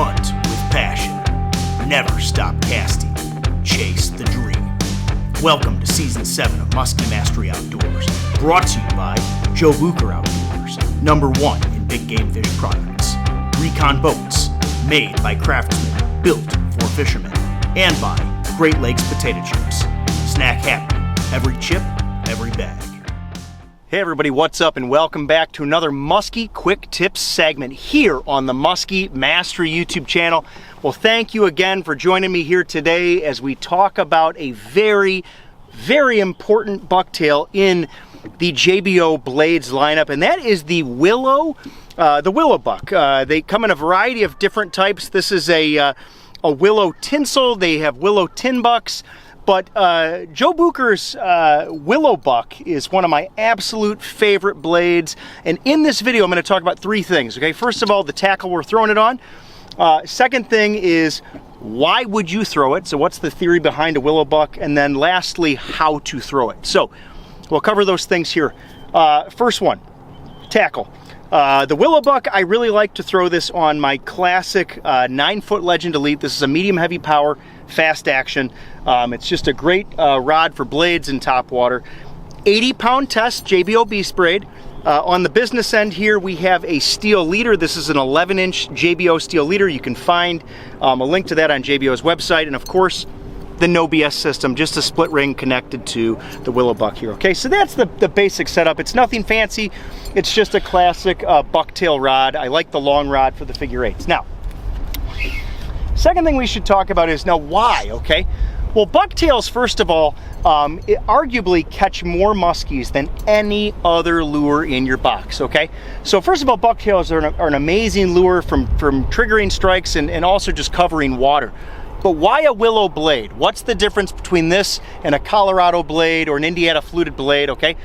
Hunt with passion. Never stop casting. Chase the dream. Welcome to Season 7 of Musky Mastery Outdoors. Brought to you by Joe Bucher Outdoors. #1 in big game fish products. Recon Boats. Made by craftsmen. Built for fishermen. And by Great Lakes Potato Chips. Snack happy. Every chip, every bag. Hey everybody, what's up and welcome back to another Musky Quick Tips segment here on the Musky Mastery YouTube channel. Well, thank you again for joining me here today as we talk about a very, very important bucktail in the JBO Blades lineup, and that is the Willow buck. They come in a variety of different types. This is a Willow tinsel. They have Willow tin bucks. But Joe Bucher's Willow buck is one of my absolute favorite blades. And in this video, I'm going to talk about three things. Okay, first of all, the tackle we're throwing it on. Second thing is, why would you throw it? So what's the theory behind a Willow buck? And then lastly, how to throw it. So we'll cover those things here. First one, tackle. The Willow buck, I really like to throw this on my classic 9-foot Legend Elite. This is a medium heavy power, fast action. It's just a great rod for blades and top water. 80-pound test, JBO Beast Braid. On the business end here, we have a steel leader. This is an 11-inch JBO steel leader. You can find a link to that on JBO's website. And of course, the no BS system, just a split ring connected to the Willow buck here. Okay, so that's the basic setup. It's nothing fancy. It's just a classic bucktail rod. I like the long rod for the figure eights. Now, second thing we should talk about is now why, okay? Well, bucktails, first of all, arguably catch more muskies than any other lure in your box, okay? So first of all, bucktails are an amazing lure from triggering strikes and also just covering water. But why a Willow blade? What's the difference between this and a Colorado blade or an Indiana fluted blade, okay?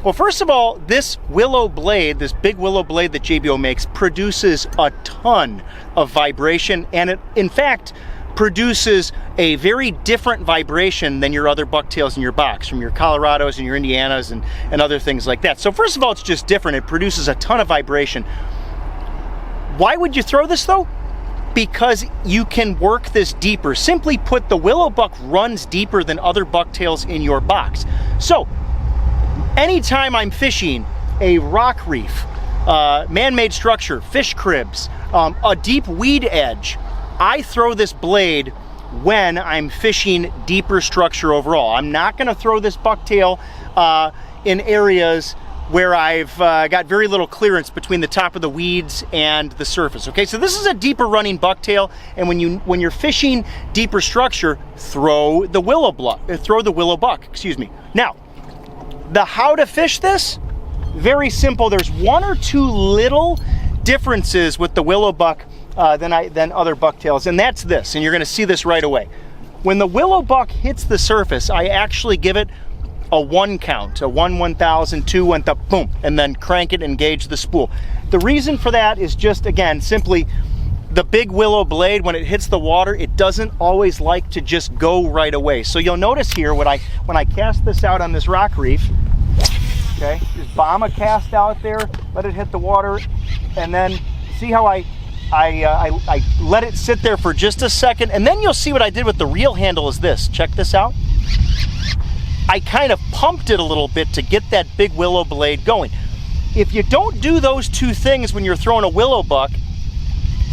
Well, first of all, this Willow blade, this big Willow blade that JBO makes, produces a ton of vibration, and it, in fact, produces a very different vibration than your other bucktails in your box, from your Colorados and your Indianas and other things like that. So first of all, it's just different. It produces a ton of vibration. Why would you throw this though? Because you can work this deeper. Simply put, the Willow buck runs deeper than other bucktails in your box. So anytime I'm fishing a rock reef, man-made structure, fish cribs, a deep weed edge, I throw this blade when I'm fishing deeper structure overall. I'm not gonna throw this bucktail in areas where I've got very little clearance between the top of the weeds and the surface. Okay, so this is a deeper running bucktail, and when you're fishing deeper structure, throw the Willow buck, excuse me. Now, the how to fish this, very simple. There's one or two little differences with the Willow buck than other bucktails, and that's this, and you're gonna see this right away. When the Willow buck hits the surface, I actually give it a 1 count, a 1 1,000, 2 1,000, boom, and then crank it and engage the spool. The reason for that is just, again, simply the big Willow blade, when it hits the water, it doesn't always like to just go right away. So you'll notice here when I cast this out on this rock reef, okay, just bomb a cast out there, let it hit the water, and then see how I let it sit there for just a second, and then you'll see what I did with the reel handle is this. Check this out. I kind of pumped it a little bit to get that big Willow blade going. If you don't do those two things when you're throwing a Willow buck,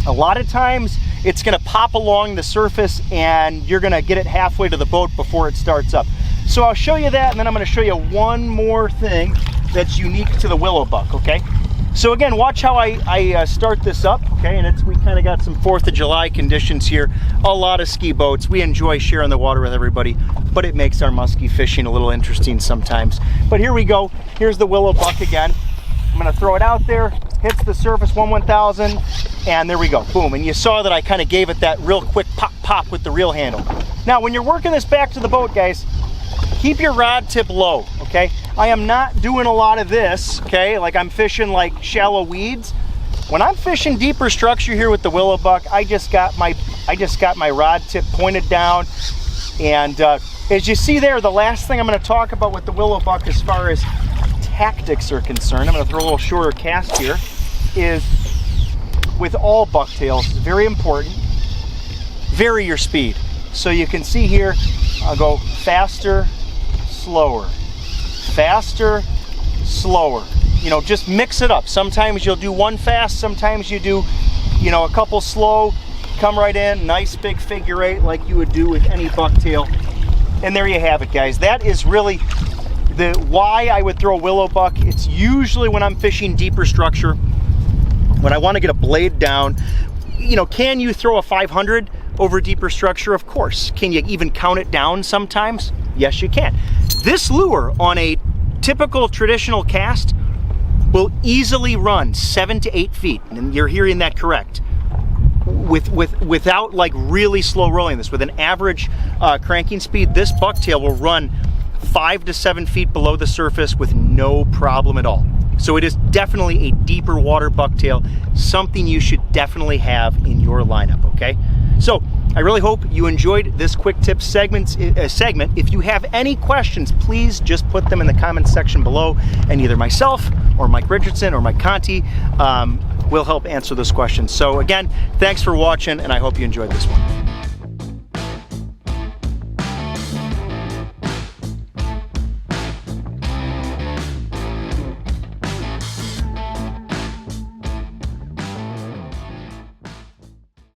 a lot of times it's gonna pop along the surface and you're gonna get it halfway to the boat before it starts up. So I'll show you that, and then I'm gonna show you one more thing that's unique to the Willow buck, okay? So again, watch how I start this up, okay? And we kind of got some 4th of July conditions here. A lot of ski boats. We enjoy sharing the water with everybody, but it makes our musky fishing a little interesting sometimes. But here we go. Here's the Willow buck again. I'm gonna throw it out there, hits the surface, 1 1,000, and there we go, boom. And you saw that I kind of gave it that real quick pop with the reel handle. Now, when you're working this back to the boat, guys, keep your rod tip low, okay? I am not doing a lot of this, okay? Like I'm fishing like shallow weeds. When I'm fishing deeper structure here with the Willow buck, I just got my rod tip pointed down. And as you see there, the last thing I'm gonna talk about with the Willow buck as far as tactics are concerned, I'm gonna throw a little shorter cast here, is with all bucktails, it's very important, vary your speed. So you can see here, I'll go faster, slower, faster, slower. You know, just mix it up. Sometimes you'll do one fast, sometimes you do, you know, a couple slow, come right in, nice big figure eight like you would do with any bucktail. And there you have it, guys. That is really the why I would throw a willow buck. It's usually when I'm fishing deeper structure, when I want to get a blade down. You know, can you throw a 500 over deeper structure? Of course. Can you even count it down sometimes? Yes, you can. This lure on a typical traditional cast will easily run 7 to 8 feet, and you're hearing that correct. Without like really slow rolling this, with an average cranking speed, this bucktail will run 5 to 7 feet below the surface with no problem at all. So it is definitely a deeper water bucktail, something you should definitely have in your lineup, okay? So I really hope you enjoyed this quick tip segment. If you have any questions, please just put them in the comments section below, and either myself or Mike Richardson or Mike Conti will help answer those questions. So again, thanks for watching, and I hope you enjoyed this one.